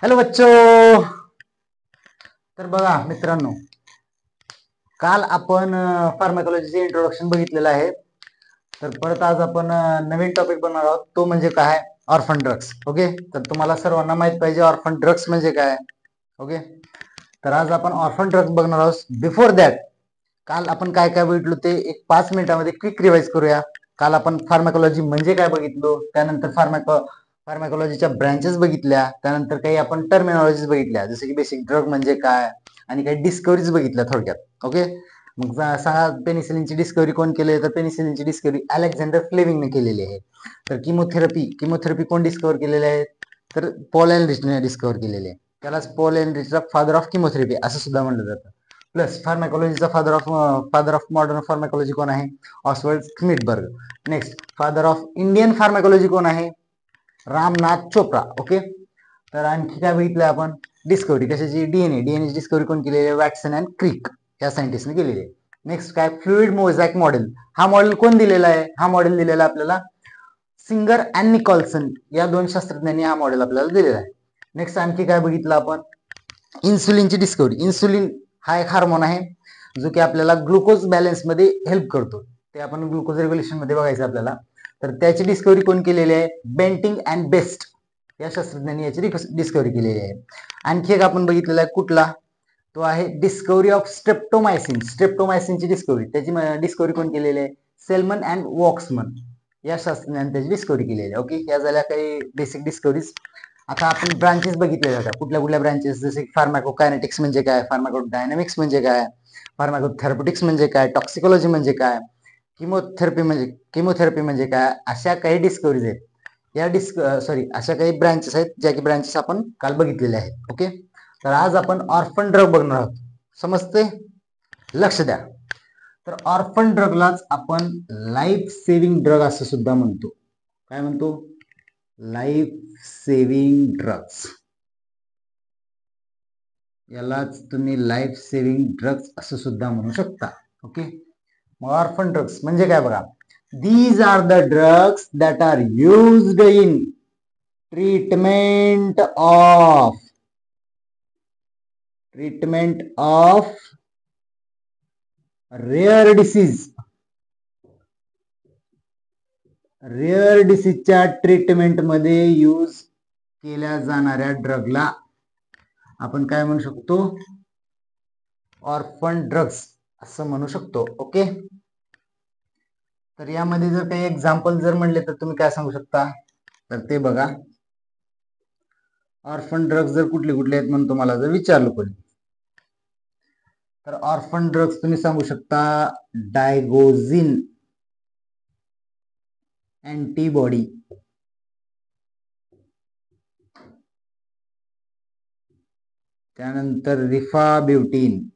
Hello बच्चो. तर बघा मित्रांनो, काल आपण फार्माकोलॉजीचे इंट्रोडक्शन बघितलेलं आहे. तर परत आज आपण नवीन टॉपिक बनवणार आहोत, तो म्हणजे काय, ऑर्फन ड्रग्स. ओके, तर तुम्हाला सर्वांना माहित पाहिजे ऑर्फन ड्रग्स म्हणजे काय. ओके, तर आज आपण ऑर्फन ड्रग्स बघणार आहोत. बिफोर दॅट, काल आपण काय काय बघितलो ते एक 5 मिनिटांमध्ये क्विक रिवाइज करूया. काल आपण फार्माकोलॉजी म्हणजे काय बघितलो, त्यानंतर फार्माकोलॉजीच्या ब्रँचेस बघितल्या, त्यानंतर काही आपण टर्मिनॉलॉजीज बघितल्या, जसे की बेसिक ड्रग म्हणजे काय, आणि काही डिस्कवरीज बघितल्या थोडक्यात. ओके, मग सांगा पेनिसिलिनची डिस्कवरी कोण केली, तर पेनिसिलिनची डिस्कवरी अलेक्झांडर फ्लेमिंगने केलेली आहे. तर किमोथेरपी कोण डिस्कवर केलेले आहे, तर पॉल एनरिचने डिस्कवर केलेले आहे. त्यालाच पॉल एनरिचला फादर ऑफ किमोथेरपी असं सुद्धा म्हणलं जातं. प्लस फार्माकोलॉजीचा फादर ऑफ मॉडर्न फार्माकोलॉजी कोण आहे, Oswald Schmiedeberg. Next, father of Indian pharmacology कोण आहे, रामनाथ चोप्रा. ओके, तर आणखी काय बघितलं आपण, डिस्कवरी कशाची, डीएनए डिस्कवरी कोण केलेली आहे, वॅटसन अँड क्रिक या सायंटिस्टने केलेली आहे. नेक्स्ट काय, फ्लुइड मोझॅक मॉडेल. हा मॉडेल कोण दिलेला आहे, हा मॉडेल दिलेला आपल्याला सिंगर अँड निकॉल्सन या दोन शास्त्रज्ञांनी हा मॉडेल आपल्याला दिलेला आहे. नेक्स्ट आणखी काय बघितलं आपण, इन्सुलिनची डिस्कवरी. इन्सुलिन हा एक हार्मोन आहे जो की आपल्याला ग्लुकोज बॅलन्स मध्ये हेल्प करतो. ते आपण ग्लुकोज रेग्युलेशन मध्ये बघायचं आपल्याला. तर त्याची डिस्कवरी कोण केलेली आहे, बेंटिंग अँड बेस्ट या शास्त्रज्ञांनी याची डिस्कवरी केलेली आहे. आणखी एक आपण बघितलेला आहे, कुठला, तो आहे डिस्कवरी ऑफ स्ट्रेप्टोमायसिन. स्ट्रेप्टोमायसिनची डिस्कवरी, त्याची डिस्कवरी कोण केलेली आहे, सेल्मन अँड वॉक्समन या शास्त्रज्ञांनी त्याची डिस्कवरी केलेली आहे. ओके, या झाल्या काही बेसिक डिस्कवरीज. आता आपण ब्रांचेस बघितले जातात, कुठल्या कुठल्या ब्रांचेस, जसे फार्माकोकायनेटिक्स म्हणजे काय, फार्माकोडायनामिक्स म्हणजे काय, फार्माकोथेरप्युटिक्स म्हणजे काय, टॉक्सिकोलॉजी म्हणजे काय, किमोथेरपी म्हणजे काय, अशा काही डिस्कवरीज आहेत. या अशा काही ब्रांचेस आहेत, ज्या की ब्रांचेस आपण काल बघितलेले आहेत. ओके, तर आज आपण ऑर्फन ड्रग बघणार आहोत. समजते, लक्ष द्या. तर ऑर्फन ड्रगलाच आपण लाईफ सेव्हिंग ड्रग असं सुद्धा म्हणतो. काय म्हणतो, लाईफ सेव्हिंग ड्रग्स. यालाच तुम्ही लाईफ सेव्हिंग ड्रग्स असं सुद्धा म्हणू शकता. ओके, मग ऑर्फन ड्रग्स म्हणजे काय बघा, these are the drugs that are used in treatment of rare डिसीजच्या ट्रीटमेंट मध्ये यूज केल्या जाणाऱ्या ड्रगला आपण काय म्हणू शकतो, ऑर्फन ड्रग्स असं म्हणू शकतो. ओके, तर यामध्ये जर काही एक्झाम्पल जर म्हणले तर तुम्ही काय सांगू शकता, तर ते बघा, ऑर्फन ड्रग्स जर कुठले कुठले आहेत म्हणून तुम्हाला जर विचारलं कोणी, तर ऑर्फन ड्रग्स तुम्ही सांगू शकता, डायगोझिन अँटीबॉडी, त्यानंतर रिफाब्युटिन,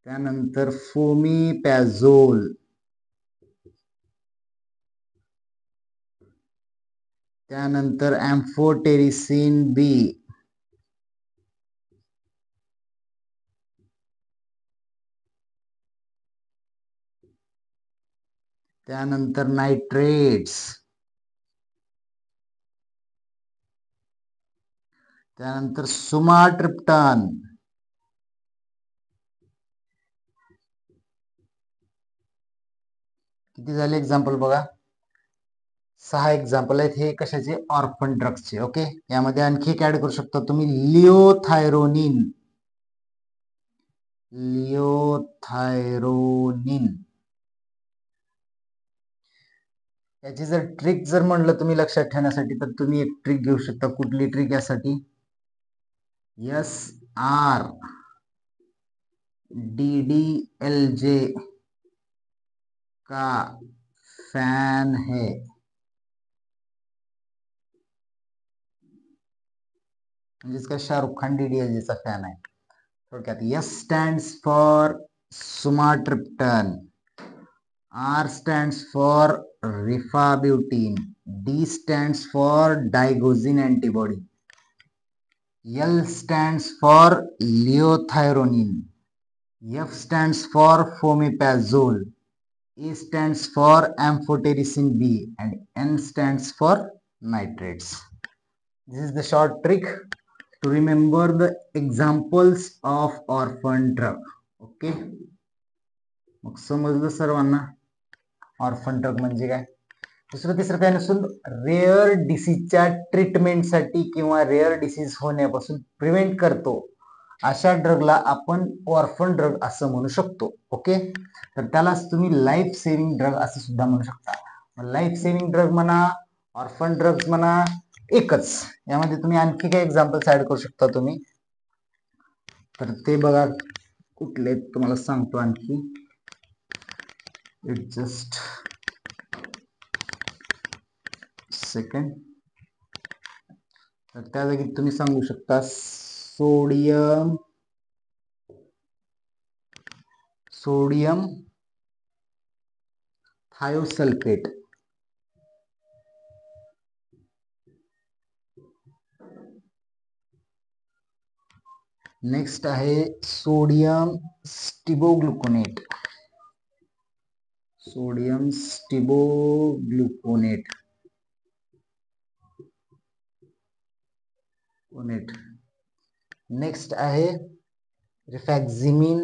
त्यानंतर फोमिपॅझोल, त्यानंतर एम्फोटेरिसिन बी, त्यानंतर नायट्रेट्स, त्यानंतर सुमाट्रिप्टन, किती झाले एक्झाम्पल बघा, 6 एक्झाम्पल आहेत हे कशाचे, ऑर्फन ड्रग्सचे. ओके, यामध्ये आणखी एक ऍड करू शकता तुम्ही, लिओथायरोनिन. याची जर ट्रिक जर म्हणलं तुम्ही लक्षात ठेवण्यासाठी, तर तुम्ही एक ट्रिक घेऊ शकता. कुठली ट्रिक यासाठी, SRDDLJ का फैन है. जिसका शाहरुख खान DDLJ चा फॅन आहे. थोडक्यात, S stands for sumatriptan, R stands for rifabutin, D stands for digoxin antibody, L stands for liothyronine, F stands for fomepizole, A stands for amphotericin B and N stands for nitrates. This is the short trick to remember the examples of orphan drug. Okay. मग समजलं सर्वांना orphan drug म्हणजे काय. दुसरं तिसरं काय नसून rare डिसीजच्या ट्रीटमेंटसाठी किंवा रेअर डिसीज होण्यापासून प्रिव्हेंट करतो अशा ड्रगला आपण ऑर्फन ड्रग असं म्हणू शकतो. ओके. तर त्यालाच तुम्ही लाईफ सेव्हिंग ड्रग असं सुद्धा म्हणू शकता. लाईफ सेव्हिंग ड्रग म्हणा, ऑर्फन ड्रग्स म्हणा, एकच. यामध्ये तुम्ही आणखी काही एक्झाम्पल्स ऍड करू शकता तुम्ही. तर ते बघा कुठले तुम्हाला सांगतो आणखी. It just second. तर त्या जागी तुम्ही सांगू शकता सोडियम थायोसल्फेट. नेक्स्ट आहे सोडियम स्टिबोग्लुकोनेट. नेक्स्ट आहे रिफॅक्झिमिन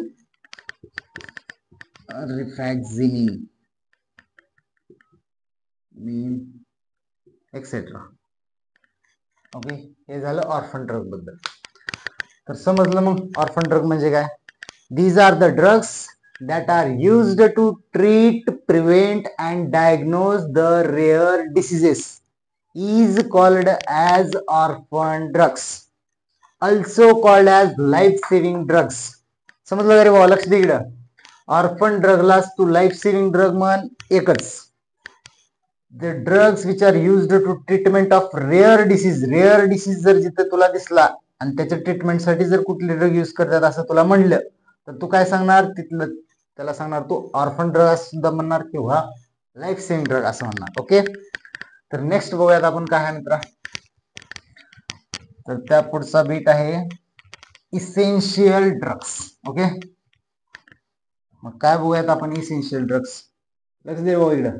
एक्सेट्रा. ओके. हे झालं ऑर्फन ड्रग बद्दल. तर समजलं मग ऑर्फन ड्रग म्हणजे काय. These are the drugs that are used to treat, prevent and diagnose the rare diseases is called as orphan drugs, also called as life saving drugs. समजलं का रे भाऊ. लक्ष दे इकडं. ऑर्फन ड्रगलाच तू लाईफ सेव्हिंग ड्रग म्हण एकच. The drugs which are used to treatment of rare disease जर जिथे तुला दिसला आणि त्याच्या ट्रीटमेंटसाठी जर कुठले ड्रग यूज करतात असं तुला म्हणलं तर तू काय सांगणार. तिथलं त्याला सांगणार तू ऑर्फन ड्रग सुद्धा म्हणणार किंवा लाईफ सेव्हिंग ड्रग असं म्हणणार. ओके. तर नेक्स्ट बघूयात आपण काय आहे मित्रा. तर त्या पुढचा बीट आहे इसेन्शियल ड्रग्स. ओके. मग काय बघूयात आपण इसेन्शियल ड्रग्स. लक्ष दे भाऊ इकडं.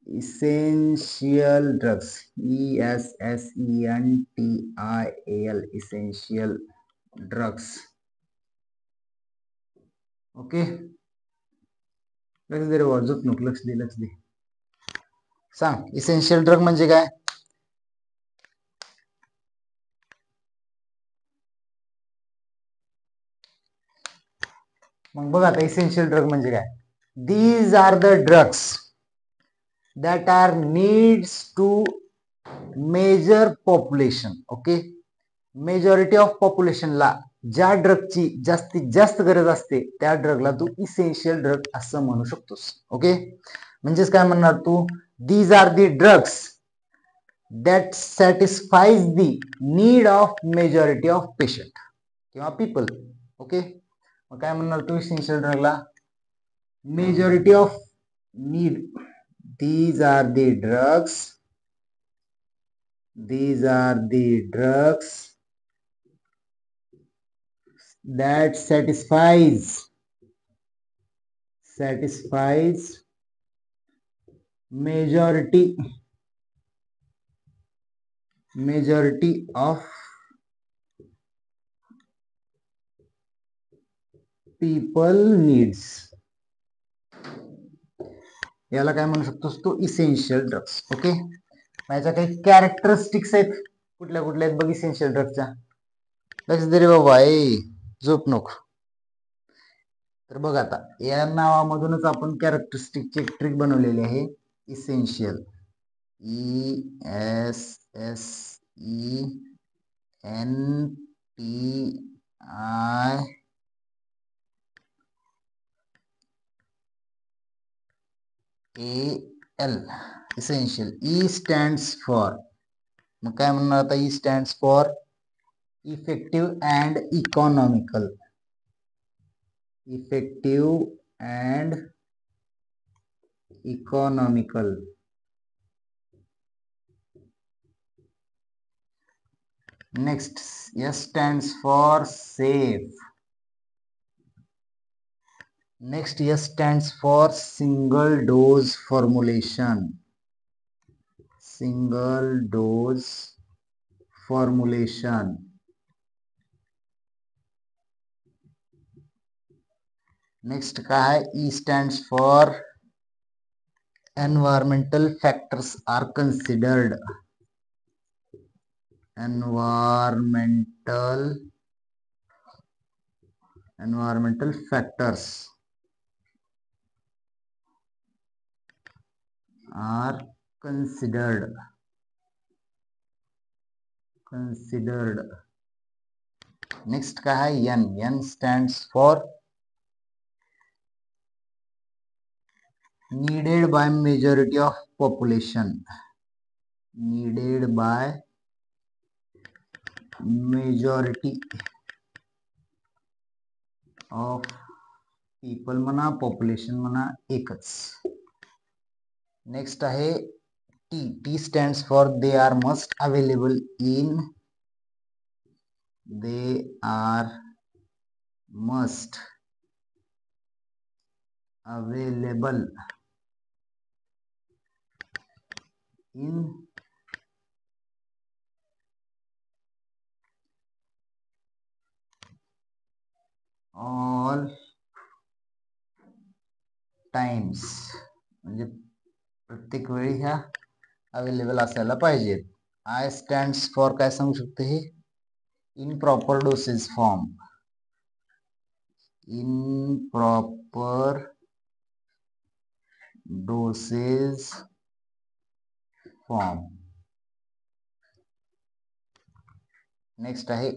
Essential drugs ESSENTIAL essential drugs. Okay. लक्ष दे रे भाऊ. झोप नको. लक्ष दे. सांग इसेन्शियल ड्रग म्हणजे काय. मग बघा आता इसेन्शियल ड्रग म्हणजे काय. These are the drugs that are needs to major population. Okay. Majority of पॉप्युलेशनला ज्या ड्रगची जास्तीत जास्त गरज असते त्या ड्रगला तू इसेन्शियल ड्रग असं म्हणू शकतोस. ओके. म्हणजेच काय म्हणणार तू. These are the drugs that satisfies the need of majority of patient किंवा पीपल. ओके. मग काय म्हणणार तू इसेन्शियल ड्रगला. Majority of need. These are the drugs that satisfies majority of people needs. याला काय म्हणू शकतोस तू इसेन्शियल ड्रग्स. ओके. याच्या काही कॅरेक्टरिस्टिक्स आहेत. कुठल्या आहेत बघ इसेन्शियल ड्रगच्या. लक्ष दे रे बाबा. झोप नको. तर बघ आता या नावामधूनच आपण कॅरेक्टरिस्टिकची एक ट्रिक बनवलेली आहे. Essential ESSENTIAL essential. E stands for. मग काय म्हणणार आता. E stands for effective and economical. Next, S stands for safe. Next, S stands for single dose formulation. Single dose formulation. Next काय E stands for environmental factors are considered. Environmental factors are considered. Next का है N stands for needed by majority of population. Needed by majority of people म्हणा population म्हणा एकच. Next आहे T stands for they are must available in all times म्हणजे प्रत्येक वेळी ह्या अवेलेबल असायला पाहिजेत. I stands for काय सांगू शकते हे in proper dosage form. In proper dosage form. Next आहे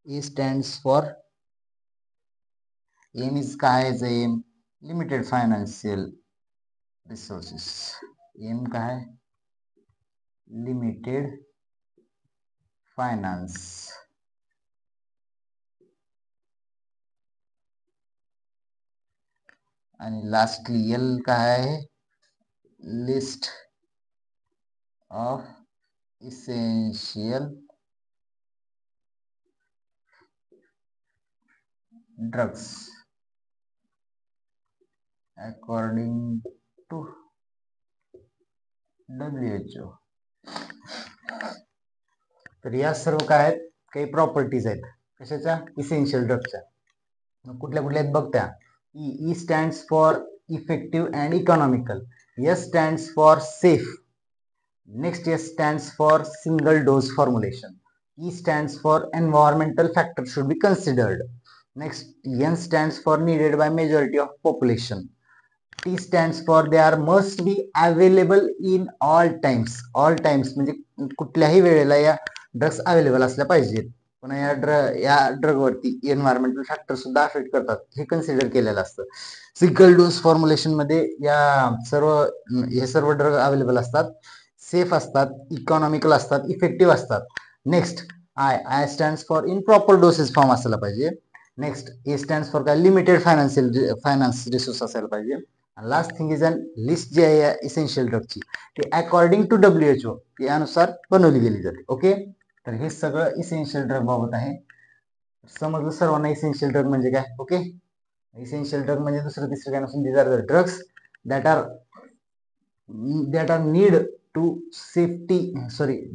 A stands for aim is काय aim limited financial resources. aim काय limited finance. आणि लास्टली L काय आहे list of essential drugs according to WHO. तर या सर्व काय आहेत काही प्रॉपर्टीज आहेत कशाच्या इसेन्शियल ड्रगच्या. कुठल्या कुठल्या आहेत बघ त्या. E stands for effective and economical. S stands for safe. Next S stands for single dose formulation. E stands for environmental factors should be considered. Next N stands for needed by majority of population. T stands for they are must be available in all times. All times म्हणजे कुठल्याही वेळेला या drugs available असल्या पाहिजेत. पुन्हा या drug वरती environmental factor सुद्धा अफेक्ट करतात हे कन्सिडर केलेलं असतं. सिंगल डोस फॉर्म्युलेशन मध्ये हे सर्व ड्रग अवेलेबल असतात, सेफ असतात, इकॉनॉमिकल असतात, इफेक्टिव्ह असतात. Next I stands for in proper doses form असायला पाहिजे. नेक्स्ट ए स्टँड्स फॉर काय लिमिटेड फायनान्स रिसोर्स असायला पाहिजे. Last thing is an list जी आहे इसेन्शियल ड्रगची ती अकॉर्डिंग टू WHO यानुसार बनवली गेली जाते. ओके, तर हे सगळं इसेन्शियल ड्रग बाबत आहे. समजलं सर्वांना इसेन्शियल ड्रग म्हणजे काय. ओके, इसेन्शियल ड्रग म्हणजे दुसरं तिसरं काय नसून these are the drugs that are need to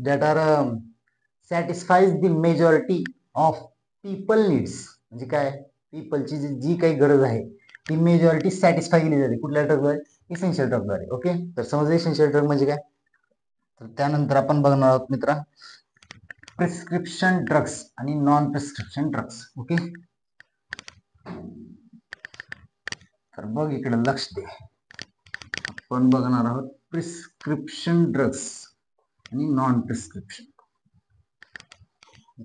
that are satisfies the majority of people needs. म्हणजे काय पीपलची जी काही गरज आहे ती मेजॉरिटी सॅटिस्फाय केली जाते कुठल्या ड्रगद्वारे इसेन्शियल ड्रगद्वारे. ओके, तर समजा इसेन्शियल ड्रग म्हणजे काय. तर त्यानंतर आपण बघणार आहोत मित्रा प्रिस्क्रिप्शन ड्रग्स आणि नॉन प्रिस्क्रिप्शन ड्रग्स. ओके, तर बघ इकडे लक्ष दे. आपण बघणार आहोत प्रिस्क्रिप्शन ड्रग्स आणि नॉन प्रिस्क्रिप्शन.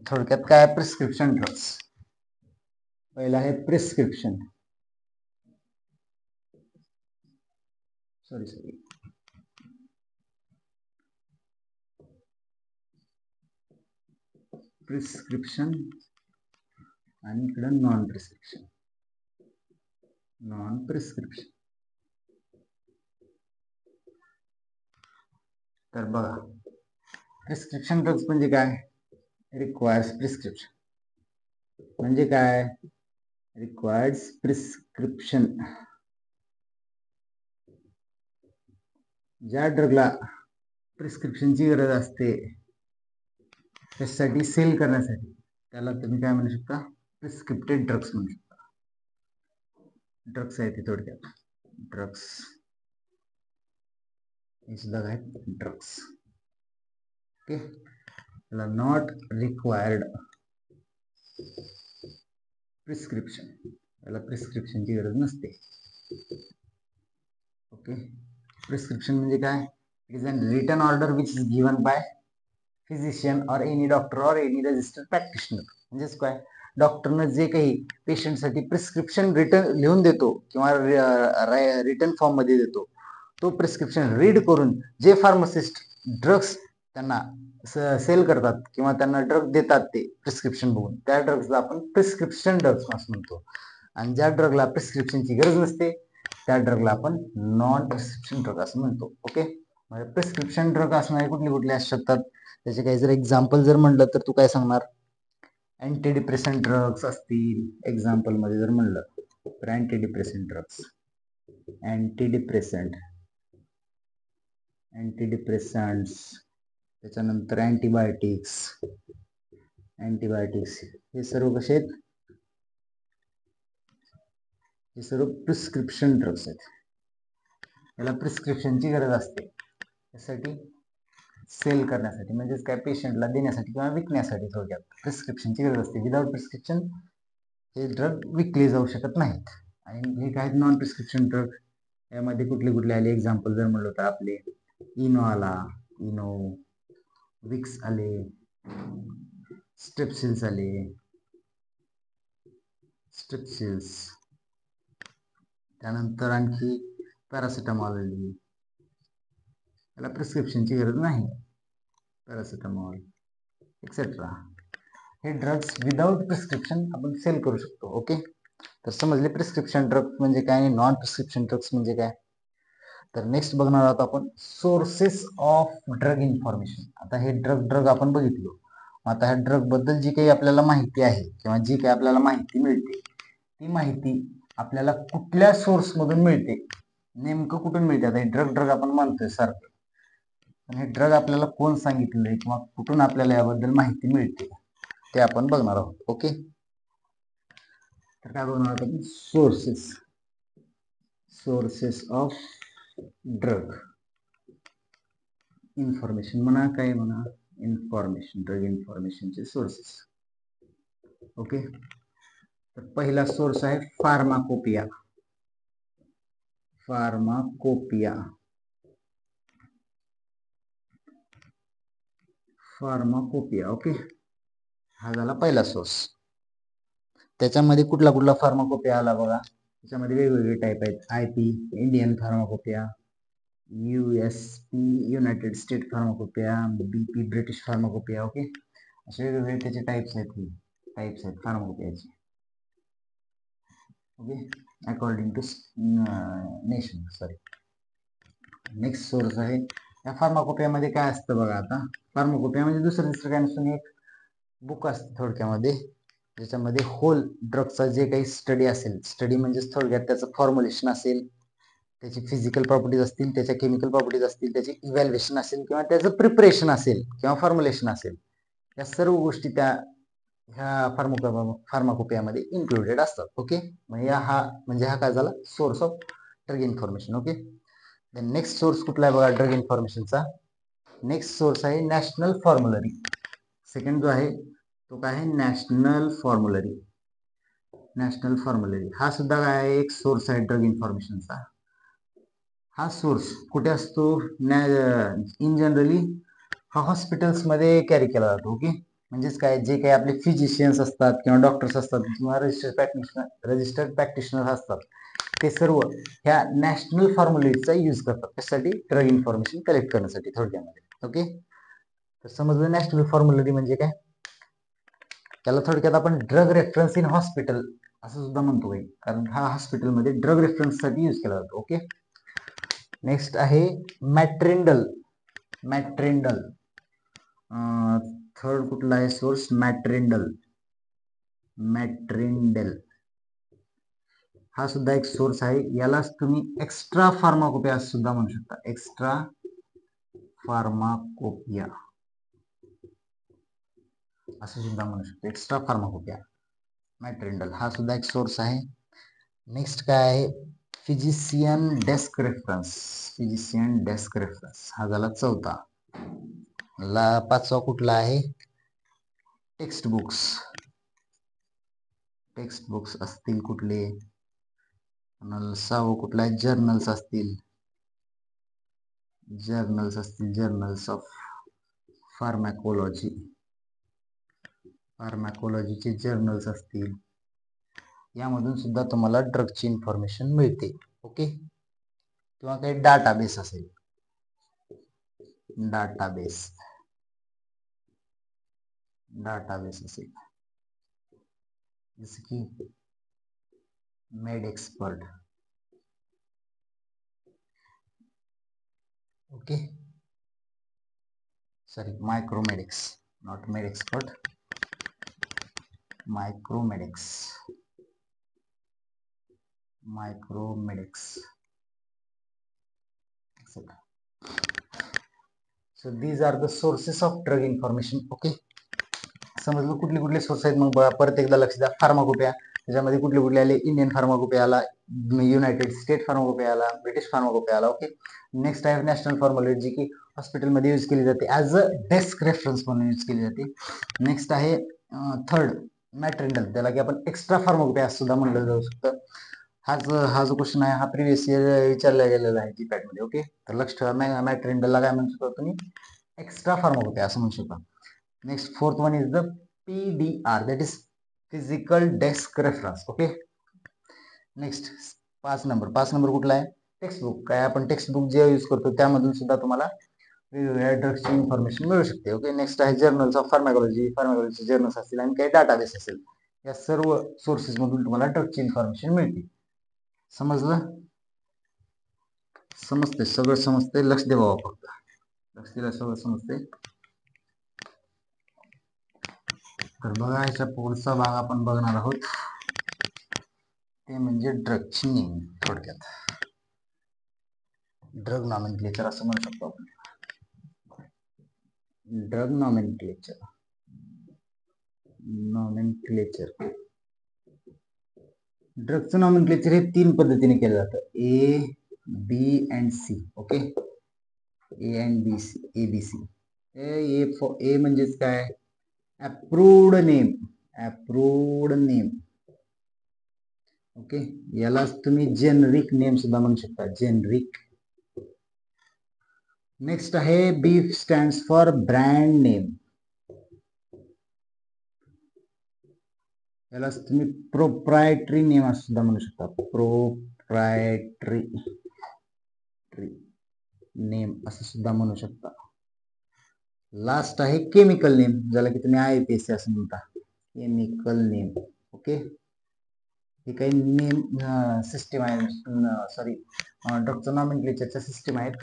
थोडक्यात काय प्रिस्क्रिप्शन ड्रग्स. पहिला आहे प्रिस्क्रिप्शन. सॉरी प्रिस्क्रिप्शन आणि इकडे नॉन प्रिस्क्रिप्शन. तर बघा प्रिस्क्रिप्शन ड्रग्स म्हणजे काय रिक्वायर्स प्रिस्क्रिप्शन म्हणजे काय रिक्वायर्ड प्रिस्क्रिप्शन, ज्या ड्रगला प्रिस्क्रिप्शनची गरज असते त्यासाठी सेल करण्यासाठी त्याला तुम्ही काय म्हणू शकता, प्रिस्क्रिप्टेड ड्रग्स म्हणू शकता. ड्रग्स आहे ते थोडक्यात, ड्रग्स हे सुद्धा काय ड्रग्स. ओके, त्याला नॉट रिक्वायर्ड प्रिस्क्रिप्शन, त्याला प्रिस्क्रिप्शनची गरज नसते. ओके, प्रिस्क्रिप्शन म्हणजे काय, it is an written order which is given by physician or any doctor or any registered practitioner. म्हणजेच काय, डॉक्टरनं जे काही पेशंटसाठी प्रिस्क्रिप्शन लिहून देतो किंवा रिटन फॉर्म मध्ये देतो, तो प्रिस्क्रिप्शन रीड करून जे फार्मासिस्ट ड्रग्स त्यांना सेल करतात किंवा त्यांना ड्रग देतात ते प्रिस्क्रिप्शन बघून, त्या ड्रग्सला आपण प्रिस्क्रिप्शन ड्रग्स असं म्हणतो. आणि ज्या ड्रगला प्रिस्क्रिप्शनची गरज नसते त्या ड्रगला आपण नॉन प्रिस्क्रिप्शन ड्रग असं म्हणतो. ओके, म्हणजे प्रिस्क्रिप्शन ड्रग असणारे कुठले कुठले असू शकतात, त्याचे काही जर एक्झाम्पल जर म्हणलं तर तू काय सांगणार, अँटी डिप्रेसंट ड्रग्स असतील. एक्झाम्पल मध्ये जर म्हणलं तर अँटी डिप्रेसंट ड्रग्स, अँटीडिप्रेसंट्स, त्याच्यानंतर अँटीबायोटिक्स हे सर्व कसे आहेत, हे सर्व प्रिस्क्रिप्शन ड्रग्स आहेत. याला प्रिस्क्रिप्शनची गरज असते त्यासाठी सेल करण्यासाठी, म्हणजेच काय पेशंटला देण्यासाठी किंवा विकण्यासाठी थोडक्यात प्रिस्क्रिप्शनची गरज असते. विदाउट प्रिस्क्रिप्शन हे ड्रग विकले जाऊ शकत नाहीत. आणि हे काय नॉन प्रिस्क्रिप्शन ड्रग, यामध्ये कुठले कुठले आले एक्झाम्पल जर म्हणलं तर आपले इनो आला, इनो, विक्स आले, स्ट्रेप्सिल्स आले, त्यानंतर आणखी पॅरासिटामॉल आली, त्याला प्रिस्क्रिप्शनची गरज नाही, पॅरासिटामॉल एक्सेट्रा. हे ड्रग्स विदाउट प्रिस्क्रिप्शन आपण सेल करू शकतो. ओके, तर समजले प्रिस्क्रिप्शन ड्रग्स म्हणजे काय आणि नॉन प्रिस्क्रिप्शन ड्रग्स म्हणजे काय. तर नेक्स्ट बघणार आहोत आपण सोर्सेस ऑफ ड्रग इन्फॉर्मेशन. आता हे ड्रग आपण बघितलो, आता ह्या ड्रग बद्दल जी काही आपल्याला माहिती आहे किंवा जी काही आपल्याला माहिती मिळते, ती माहिती आपल्याला कुठल्या सोर्स मधून मिळते, नेमकं कुठून मिळते. आता हे ड्रग आपण म्हणतोय सारखं, पण हे ड्रग आपल्याला कोण सांगितलंय किंवा कुठून आपल्याला याबद्दल माहिती मिळते ते आपण बघणार आहोत. ओके, तर काय बघणार आहोत आपण, सोर्सेस ऑफ ड्रग इन्फॉर्मेशन म्हणा, काय म्हणा, इन्फॉर्मेशन, ड्रग इन्फॉर्मेशनचे सोर्सेस. ओके, तर पहिला सोर्स आहे फार्माकोपिया. ओके, हा झाला पहिला सोर्स. त्याच्यामध्ये कुठला कुठला फार्माकोपिया आला बघा, त्याच्यामध्ये वेगवेगळे टाईप आहेत. IP Indian pharmacopoeia, USP United State pharmacopoeia, BP British pharmacopoeia. Okay, असे वेगवेगळे त्याचे टाइप्स आहेत फार्माकोपियाचे. Okay, according to nation. Next source आहे या फार्माकोपियामध्ये काय असतं बघा. आता फार्माकोपिया म्हणजे दुसरं काय नसून एक बुक असते थोडक्यामध्ये, ज्याच्यामध्ये होल ड्रगचा जे काही स्टडी असेल, स्टडी म्हणजे थोडक्यात त्याचं फॉर्म्युलेशन असेल, त्याची फिजिकल प्रॉपर्टीज असतील, त्याच्या केमिकल प्रॉपर्टीज असतील, त्याचे इव्हॅल्युएशन असेल किंवा त्याचं प्रिपरेशन असेल किंवा फॉर्म्युलेशन असेल, या सर्व गोष्टी त्या ह्या फार्माकोपियामध्ये इन्क्लुडेड असतात. ओके, म्हणजे हा काय झाला source of drug information. Okay, next source कुठला आहे बघा ड्रग इन्फॉर्मेशनचा. नेक्स्ट सोर्स आहे नॅशनल फॉर्म्युलरी. सेकंड जो आहे तो काय आहे, नॅशनल फॉर्म्युलरी. हा सुद्धा काय आहे, एक सोर्स आहे ड्रग इन्फॉर्मेशनचा. हा सोर्स कुठे असतो, इन जनरली हा हॉस्पिटल्स मध्ये कॅरी केला जातो. ओके, म्हणजेच काय, जे काही आपले फिजिशियन्स असतात किंवा डॉक्टर्स असतात किंवा रजिस्टर्ड प्रॅक्टिशनर असतात, ते सर्व ह्या नॅशनल फॉर्म्युलरीचा यूज करतात. त्यासाठी ड्रग इन्फॉर्मेशन कलेक्ट करण्यासाठी थोडक्यामध्ये. ओके, तर समजलं नॅशनल फॉर्म्युलरी म्हणजे काय. त्याला थोडक्यात आपण ड्रग रेफरन्स इन हॉस्पिटल असं सुद्धा म्हणतो, कारण हा हॉस्पिटलमध्ये ड्रग रेफरन्स साठी यूज केला जातो. ओके, नेक्स्ट आहे मॅट्रिंडल. थर्ड कुठला आहे सोर्स, मॅट्रिंडल. हा सुद्धा एक सोर्स आहे. यालाच तुम्ही एक्स्ट्रा फार्माकोपिया सुद्धा म्हणू शकता. एक्स्ट्रा फार्माकोपिया असं सुद्धा म्हणू शकतो. एक्स्ट्रा फार्माकोपिया मॅट्रिंडल हा सुद्धा एक सोर्स आहे. नेक्स्ट काय आहे? Physician desk reference. Physician desk reference हा झाला चौथा. पाचवा कुठला आहे? Text books. टेक्स्ट बुक्स असतील कुठले? सहावं कुठला आहे? जर्नल्स असतील. Journals of pharmacology. फार्मॅकोलॉजीचे जर्नल्स असतील. यामधून सुद्धा तुम्हाला ड्रगची इन्फॉर्मेशन मिळते. ओके. किंवा काही डाटाबेस असेल. डाटाबेस असेल जसे की med expert. Okay. Sorry, Micromedex, not med expert, Micromedex. So these are the sources of drug information. Okay. समजलं कुठले कुठले सोर्स आहेत? मग बघा, परत एकदा लक्ष द्या. फार्माकोपिया, त्याच्यामध्ये कुठले कुठले आले? इंडियन फार्माकोपिया आला, युनायटेड स्टेट फार्माकोपिया आला, ब्रिटिश फार्माकोपिया आला. ओके. नेक्स्ट आहे नॅशनल फार्माकोलॉजी, जी की हॉस्पिटलमध्ये यूज केली जाते ऍज अ डेस्क रेफरन्स म्हणून यूज केली जाते. नेक्स्ट आहे थर्ड मॅट्रिंडल, त्याला की आपण एक्स्ट्रा फार्माकोपिया सुद्धा म्हणलं जाऊ शकतं. हा जो क्वेश्चन आहे हा प्रिव्हियस इयर विचारला गेलेला आहे जीपॅट मध्ये. ओके. तर लक्ष ठेवा, मॅट्रिंडलला काय म्हणू शकता तुम्ही? एक्स्ट्रा फार्माकोपिया असं म्हणू शकता. Next fourth one is the PDR, that is physical desk reference. Okay. Next 5 number कुठला आहे? टेक्स्टबुक. काय आपण टेक्स्टबुक जे यूज करतो त्यामधून सुद्धा तुम्हाला वेगवेगळ्या ड्रग्सची इन्फॉर्मेशन मिळू शकते. ओके. नेक्स्ट आहे जर्नल्स ऑफ फार्माकोलॉजी जर्नल्स असतील आणि काही डाटाबेस असेल. या सर्व सोर्सेस मधून तुम्हाला ड्रगची इन्फॉर्मेशन मिळते. समजलं? समजते, सगळं समजते. लक्ष दे बाबा, फक्त लक्ष दिलं सगळं समजते. तर बघा, याच्या पुढचा भाग आपण बघणार आहोत, ते म्हणजे ड्रगची नेम. थोडक्यात ड्रग नॉमेनक्लेचर असं म्हणू शकतो आपण. ड्रग नॉमेनक्लेचर ड्रगचं नॉमेनक्लेचर हे 3 पद्धतीने केलं जातं. A, B and C. Okay. A and B, C, ABC. ए म्हणजेच काय? Approved name. ओके. यालाच तुम्ही जेनरिक नेम सुद्धा म्हणू शकता. जेनरिक. नेक्स्ट आहे B stands for brand name. याला तुम्ही प्रोप्रायटरी नेम असं सुद्धा म्हणू शकता. प्रोप्रायटरी नेम असं सुद्धा म्हणू शकता. लास्ट आहे केमिकल नेम, ज्याला की तुम्ही IPSC असं म्हणता. Chemical name. ओके. हे काही नेम सिस्टीम आहे, सॉरी ड्रगचं नॉमेनक्लेचरच्या सिस्टीम आहेत.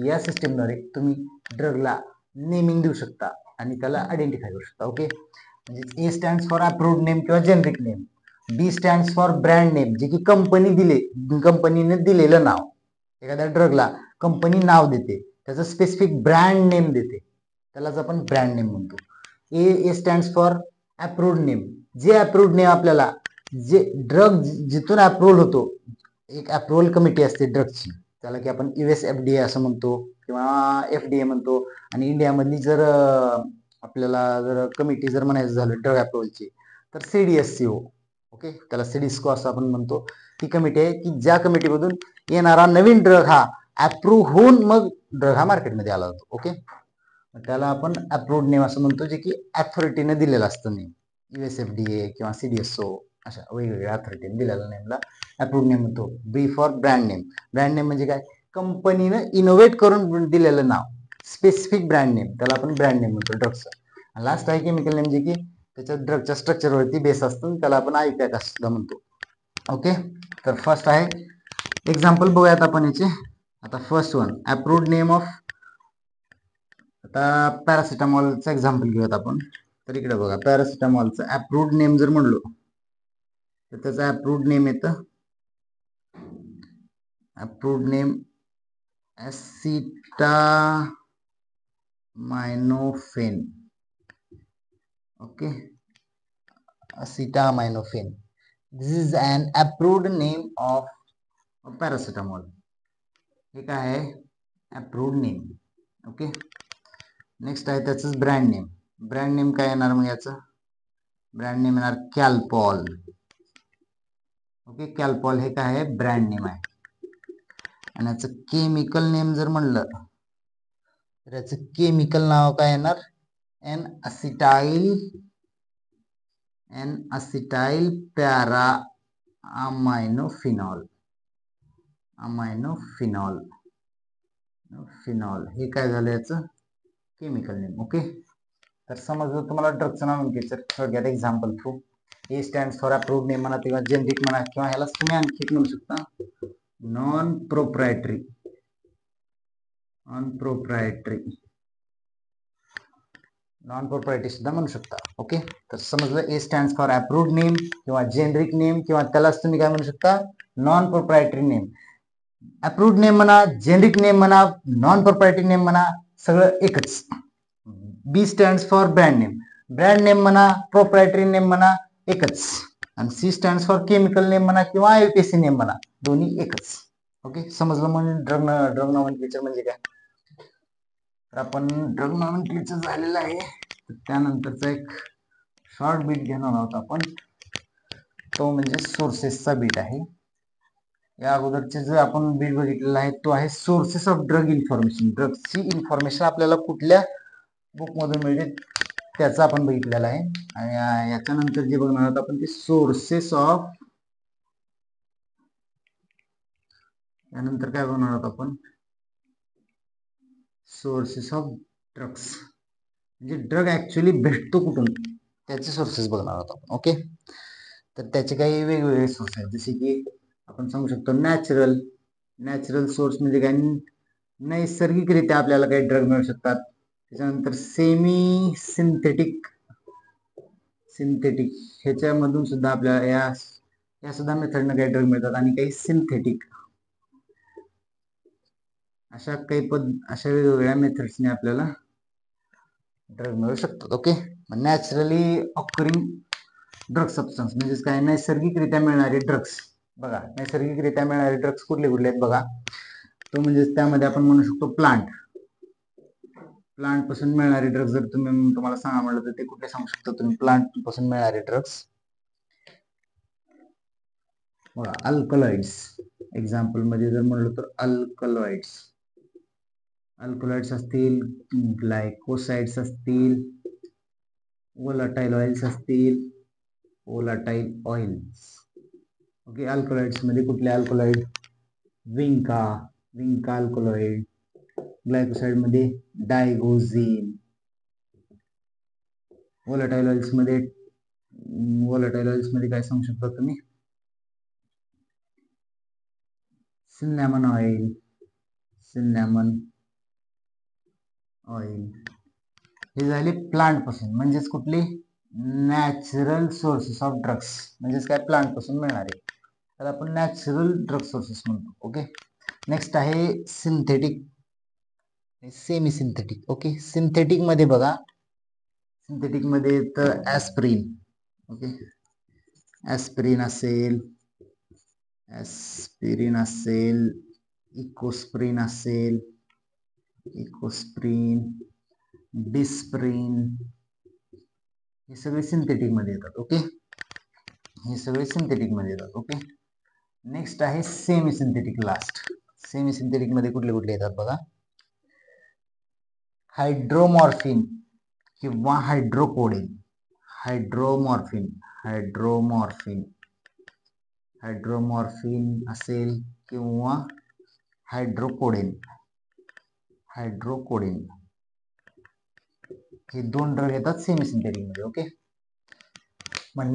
या सिस्टीमद्वारे तुम्ही ड्रगला नेमिंग देऊ शकता आणि त्याला आयडेंटिफाय करू शकता. ओके. म्हणजे A stands for approved name किंवा generic name. B stands for brand name, जे की कंपनीने दिलेलं नाव. एखाद्या ड्रगला कंपनी नाव देते, त्याचं स्पेसिफिक ब्रँड नेम देते, त्यालाच आपण ब्रँड नेम म्हणतो. A stands for approved name, जे अप्रूव्ड नेम आपल्याला, जे ड्रग जिथून अप्रूव्हल होतो, एक अप्रूव्हल कमिटी असते ड्रगची, त्याला की आपण US FDA असं म्हणतो किंवा FDA म्हणतो. आणि इंडियामधली जर आपल्याला जर कमिटी जर म्हणायचं झालं ड्रग अप्रूव्हलची, तर CDSCO. ओके. त्याला सिडिस्को असं आपण म्हणतो. ती कमिटी आहे की ज्या कमिटीमधून येणारा नवीन ड्रग हा अप्रूव्ह होऊन मग ड्रग हा मार्केटमध्ये आला जातो. ओके. त्याला आपण अप्रूव्ड नेम असं म्हणतो, जे की अथॉरिटीने दिलेलं असतं नेम. US FDA किंवा CDSCO अशा वेगवेगळ्या अथॉरिटीने दिलेल्या नेमला अप्रूव्ड नेम म्हणतो. B for brand name. Brand name म्हणजे काय? कंपनीनं इनोव्हेट करून दिलेलं नाव, स्पेसिफिक ब्रँड नेम, त्याला आपण ब्रँड नेम म्हणतो ड्रगचं. लास्ट आहे केमिकल नेम, जे की त्याच्या ड्रगच्या स्ट्रक्चरवरती बेस असतं, त्याला आपण IPAC असं सुद्धा म्हणतो. ओके. तर फर्स्ट आहे एक्झाम्पल बघूयात आपण याचे. आता first one, approved name of, आता पॅरासिटामॉलचं एक्झाम्पल घेऊयात आपण. तर इकडे बघा, पॅरासिटामॉलचं अप्रूव्ड नेम जर म्हणलो तर त्याचं अप्रूव्ड नेम येतं approved name acetaminophen. Okay, acetaminophen. This is an approved name of paracetamol. हे काय आहे? Approved name. ओके, नेक्स्ट आहे त्याचं ब्रँड नेम. ब्रँड नेम काय येणार मग याचं? ब्रँड नेम येणार कॅल्पॉल. ओके, कॅल्पॉल हे काय आहे? ब्रँड नेम आहे. आणि याचं केमिकल नेम जर म्हणलं तर याचं केमिकल नाव काय येणार? N acetyl para aminophenol. Phenol हे काय झालं याचं? Chemical name. ओके, तर समजलं तुम्हाला ड्रगचं नॉमेनक्लेचर थोडक्यात example through. A stands for approved name म्हणा किंवा जेनरिक म्हणा किंवा ह्याला तुम्ही आणखी म्हणू शकता नॉन प्रोप्रायटरी सुद्धा म्हणू शकता. ओके, तर समजलं A stands for approved name किंवा जेनरिक नेम किंवा त्यालाच तुम्ही काय म्हणू शकता? Non proprietary name. Approved name म्हणा, जेनरिक नेम म्हणा, नॉन प्रोप्रायटरी नेम म्हणा, सगळं एकच. B stands for brand name. Brand name म्हणा, प्रोप्रायटरी नेम म्हणा, एकच. आणि C stands for chemical name म्हणा किंवा आयपीसी नेम म्हणा, दोन्ही एकच. ओके, समजलं म्हणजे ड्रग नॉमेनक्लेचर म्हणजे काय. तर आपण ड्रग नॉमेनक्लेचर झालेलं आहे. त्यानंतरचा एक शॉर्ट बीट घेणार आहोत आपण, तो म्हणजे सोर्सेसचा बीट आहे. या अगोदरचे जे आपण बीट बघितलेला आहे तो आहे सोर्सेस ऑफ ड्रग इन्फॉर्मेशन. ड्रग्सची इन्फॉर्मेशन आपल्याला कुठल्या बुकमधून मिळते त्याचं आपण बघितलेलं आहे. आणि याच्यानंतर जे बघणार आहोत आपण ते सोर्सेस ऑफ, यानंतर काय बघणार आहोत आपण? सोर्सेस ऑफ ड्रग्स, म्हणजे ड्रग ऍक्च्युअली भेटतो कुठून त्याचे सोर्सेस बघणार आहोत आपण. ओके, तर त्याचे काही वेगवेगळे सोर्स आहेत, जसे की आपण सांगू शकतो नॅचरल सोर्स म्हणजे काय? नैसर्गिकरित्या आपल्याला काही ड्रग मिळू शकतात. त्याच्यानंतर सेमी सिंथेटिक ह्याच्यामधून सुद्धा आपल्याला या सुद्धा मेथडनं काही ड्रग मिळतात. आणि काही सिंथेटिक, अशा वेगवेगळ्या मेथड्सने आपल्याला ड्रग मिळू शकतात. Okay, naturally occurring drug substance म्हणजे काय? नैसर्गिकरित्या मिळणारे ड्रग्स. बघा, नैसर्गिकरित्या मिळणारे ड्रग्स कुठले आहेत बघा. तो म्हणजे त्यामध्ये आपण म्हणू शकतो प्लांट पासून मिळणारे ड्रग्स. जर तुम्हाला सांगा म्हटलं तर ते कुठले सांगू शकता तुम्ही? प्लांट पासून मिळणारे ड्रग्स. बघा, अल्कलॉइड्स. एक्झाम्पल मध्ये जर म्हणलं तर अल्कलॉइड्स असतील, ग्लायकोसाइड्स असतील, वोलाटाइल ऑइल्स असतील, ओके, अल्कलॉइड्स मध्ये कुठले अल्कलॉइड? विंका अल्कलॉइड. ग्लायकोसाइड मध्ये डायगोझिन. वोलाटाइल ऑइल्स मध्ये काय सांगू शकता तुम्ही? सिन्नॅमन ऑइल. हे झाले प्लांट पासून, म्हणजेच कुठली? नॅचरल सोर्सेस ऑफ ड्रग्स, म्हणजेच काय? प्लांट पासून मिळणारे, तर आपण नॅचरल ड्रग सोर्सेस म्हणतो. ओके, नेक्स्ट आहे synthetic, semi synthetic. Okay, synthetic मध्ये बघा, सिंथेटिक मध्ये तर ऍस्प्रिन. ओके, ऍस्प्रिन असेल, इकोस्प्रिन असेल, डिस्प्रिन, हे सगळे सिंथेटिक मध्ये येतात. ओके, ओके, नेक्स्ट आहे semi synthetic. Last, semi synthetic मध्ये कुठले येतात बघा? हायड्रोमॉर्फिन किंवा हायड्रोकोडेन. हायड्रोमॉर्फिन असेल किंवा हायड्रोकोडेन. हे दोन ड्रग येतात सेमी सिंथेटिक मध्ये. ओके, मग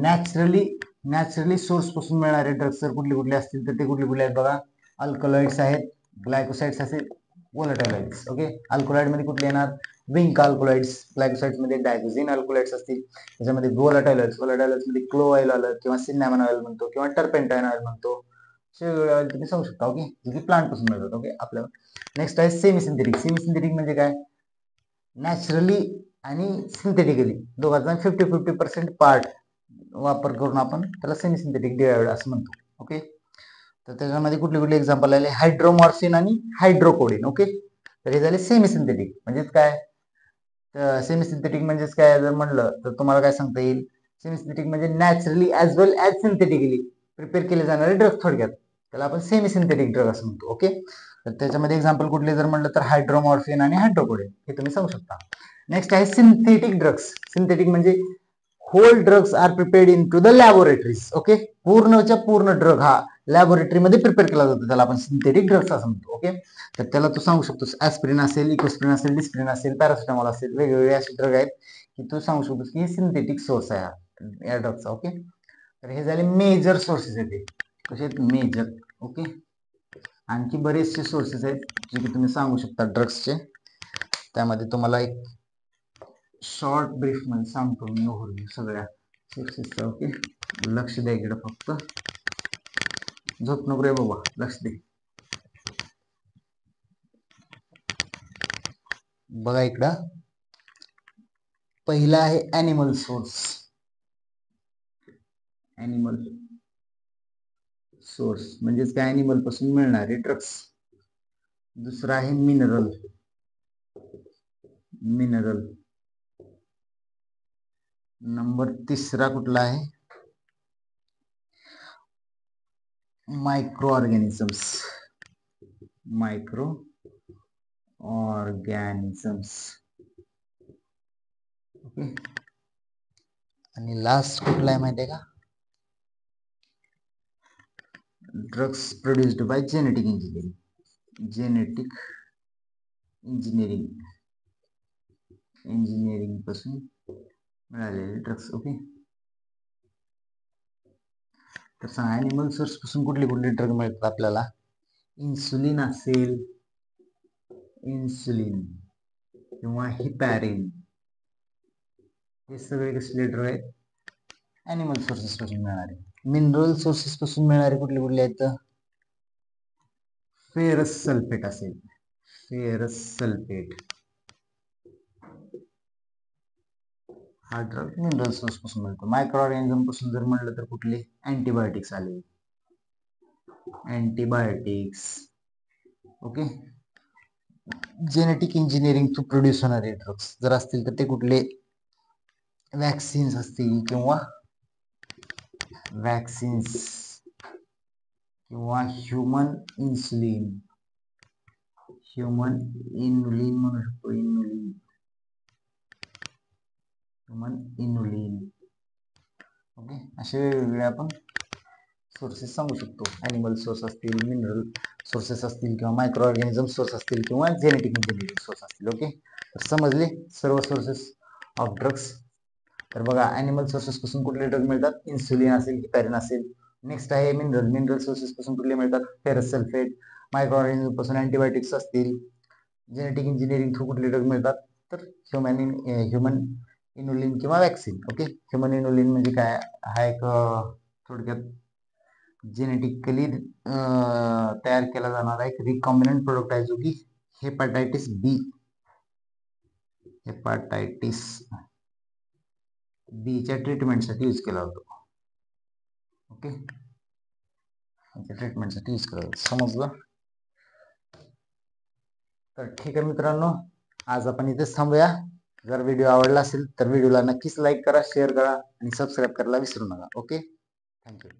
नॅचरली सोर्स पासून मिळणारे ड्रग्स जर कुठले असतील तर ते कुठले आहेत बघा? अल्कलॉइड्स आहेत, ग्लायकोसाइड्स असेल, वोलाटाइल्स. ओके, अल्कलॉइड मध्ये कुठले येणार? विंका अल्कलॉइड्स. ग्लायकोसाइड्स मध्ये डायगोझिन अल्कलॉइड्स असतील. त्याच्यामध्ये वोलाटाइल्स मध्ये क्लोऑइल आलं किंवा सिन्नॅमन ऑइल म्हणतो किंवा टर्पेंटाइन ऑइल म्हणतो. वेगवेगळे ऑइल तुम्ही सांगू शकता. ओके, जे की प्लांट पासून मिळतात. ओके, आपल्याला नेक्स्ट आहे सेमी सिंथेटिक. सेमी सिंथेटिक म्हणजे काय, नॅचरली आणि सिंथेटिकली दोघांचा 50-50% पार्ट वापर करून आपण त्याला सेमी सिंथेटिक डिराइव्हड असं म्हणतो. ओके, तर त्याच्यामध्ये कुठले कुठले एक्झाम्पल आले, हायड्रोमॉर्फिन आणि हायड्रोकोडिन. ओके, तर हे झाले सेमी सिंथेटिक. म्हणजेच काय, सेमी सिंथेटिक म्हणजेच काय जर म्हणलं तर तुम्हाला काय सांगता येईल, सेमी सिंथेटिक म्हणजे नॅचरली ऍज वेल ऍज सिंथेटिकली प्रिपेअर केले जाणारे ड्रग, थोडक्यात त्याला आपण सेमी सिंथेटिक ड्रग असं म्हणतो. ओके, तर त्याच्यामध्ये एक्झाम्पल कुठले जर म्हणलं तर हायड्रोमॉर्फिन आणि हायड्रोकोडिन हे तुम्ही सांगू शकता. नेक्स्ट आहे सिंथेटिक ड्रग्स. सिंथेटिक म्हणजे whole drugs are prepared in to the laboratories. Okay, पूर्णच्या पूर्ण ड्रग हा लॅबोरेटरीमध्ये प्रिपेअर केला जातो, त्याला आपण सिंथेटिक ड्रग्स असं म्हणतो. ओके, तर त्याला तू सांगू शकतोस ऍस्पिरिन असेल, इकोस्प्रिन असेल, डिस्प्रिन असेल, पॅरासिटामॉल असेल, वेगवेगळे असे ड्रग आहेत की तू सांगू शकतोस की सिंथेटिक सोर्स आहे या ड्रगचा. ओके, तर हे झाले मेजर सोर्सेस आहेत, कसे आहेत मेजर. ओके, आणखी बरेचसे सोर्सेस आहेत जे की तुम्ही सांगू शकता ड्रग्सचे. त्यामध्ये तुम्हाला एक शॉर्ट ब्रीफ मध्ये सांगतो मी ओव्हरव्ह्यू सगळ्या सोर्सेसचा. ओके, लक्ष द्या इकडे, फक्त झोप नको रे बाबा, लक्ष दे. बघा इकडं, पहिला आहे ॲनिमल सोर्स. ॲनिमल सोर्स म्हणजेच काय, ॲनिमल पासून मिळणारे ड्रग्स. दुसरा आहे मिनरल. मिनरल. नंबर तिसरा कुठला आहे, micro organisms. Micro organisms. Okay, आणि लास्ट कुठला आहे माहिती आहे का, drugs produced by genetic engineering. Genetic engineering पासून मिळालेले ड्रग्स. ओके, तर सांगा ॲनिमल सोर्स पासून कुठले कुठले ड्रग मिळतात आपल्याला. इन्सुलिन असेल, इन्सुलिन किंवा हिपॅरिन, हे सगळे कसले ड्रग आहेत, ॲनिमल सोर्सेस पासून मिळणारे. मिनरल सोर्सेस पासून मिळणारे कुठले कुठले आहेत, फेरस सल्फेट असेल, फेरस सल्फेट हा ड्रग मिनरल सोर्स पासून मिळतो. मायक्रो ऑर्गॅनिझम पासून जर म्हणलं तर कुठले, अँटीबायोटिक्स आले, antibiotics. Okay, genetic engineering through produce होणारे ड्रग्स जर असतील तर ते कुठले, वॅक्सिन्स असतील किंवा ह्युमन इन्सुलिन. ह्युमन इन्युलिन म्हणू शकतो, ह्युमन इन्युलिन. ओके, असे वेगवेगळे आपण सोर्सेस सांगू शकतो. ॲनिमल सोर्स असतील, मिनरल सोर्सेस असतील, किंवा मायक्रो ऑर्गॅनिझम सोर्स असतील, किंवा जेनेटिक इंजिनिअरिंग सोर्स असतील. ओके, तर समजले सर्व सोर्सेस ऑफ ड्रग्स. तर बघा, ॲनिमल सोर्सेस पासून कुठले ड्रग मिळतात, इन्सुलिन असेल, हिपॅरिन असेल. नेक्स्ट आहे मिनरल. मिनरल सोर्सेस पासून कुठले मिळतात, फेरस सल्फेट. मायक्रो ऑर्गॅनिझम पासून अँटीबायोटिक्स असतील. जेनेटिक इंजिनिअरिंग थ्रू कुठले ड्रग मिळतात, तर ह्युमन इन्युलिन किंवा वॅक्सिन. ओके, ह्युमन इन्युलिन म्हणजे काय, हा एक थोडक्यात जेनेटिकली तयार केला जाणारा एक रिकॉम्बिनंट प्रोडक्ट आहे, जो की हेपॅटायटिस बीच्या ट्रीटमेंटसाठी यूज केला जातो. ओके, ट्रीटमेंटसाठी यूज केला जातो. समजलं. तर ठीक आहे मित्रांनो, आज आपण इथेच थांबूया. जर व्हिडिओ आवडला असेल तर व्हिडिओला नक्कीच लाईक करा, शेअर करा आणि सबस्क्राईब करायला विसरू नका. Okay, thank you.